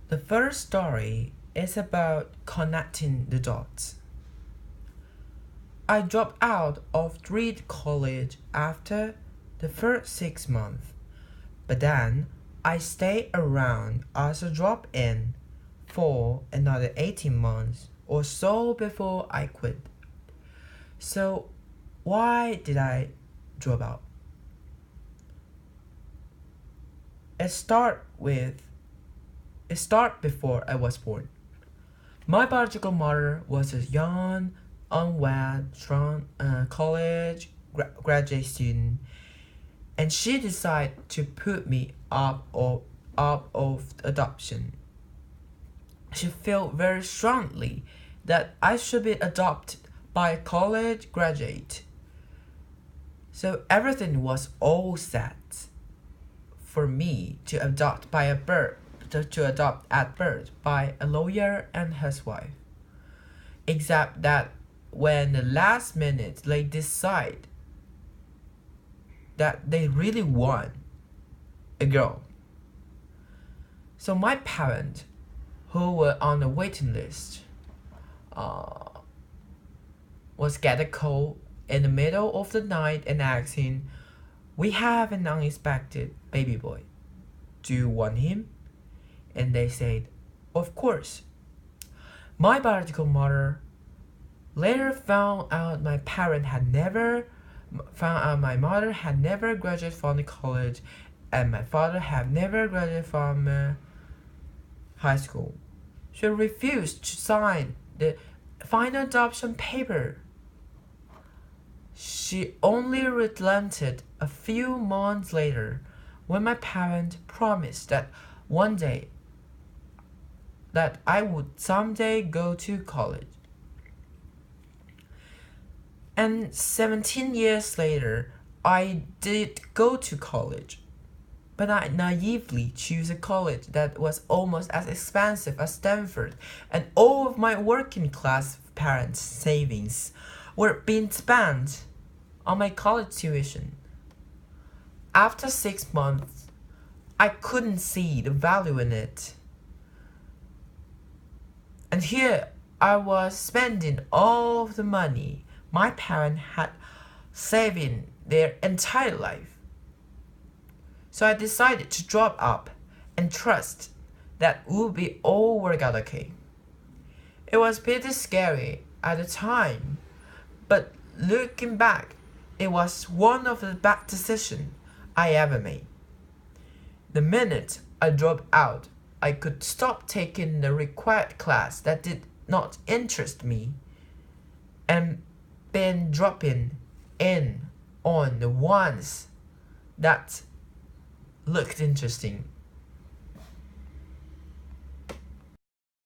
The first story is about connecting the dots. I dropped out of Reed College after the first 6 months, but then I stayed around as a drop in for another 18 months or so before I quit. So, why did I drop out? It start with it start before I was born. My biological mother was a young, unwed, strong college graduate student, and she decided to put me up of adoption. She felt very strongly that I should be adopted by a college graduate. So everything was all set for me to adopt by a birth to adopt at birth by a lawyer and his wife. Except that when the last minute they decide that they really want a girl. So my parents, who were on the waiting list, uh, was get a call in the middle of the night and asking, "We have an unexpected baby boy. Do you want him?" And they said, "Of course." My biological mother later found out my mother had never graduated from the college and my father had never graduated from high school. She refused to sign the final adoption paper. She only relented a few months later when my parents promised that one day that I would someday go to college. And 17 years later, I did go to college. But I naively chose a college that was almost as expensive as Stanford, and all of my working class parents' savings were being spent on my college tuition. After 6 months, I couldn't see the value in it. And here I was spending all of the money my parents had saving their entire life. So I decided to drop up and trust that would be all work out okay. It was pretty scary at the time, but looking back, it was one of the best decisions I ever made. The minute I dropped out, I could stop taking the required class that did not interest me and been dropping in on the ones that looked interesting.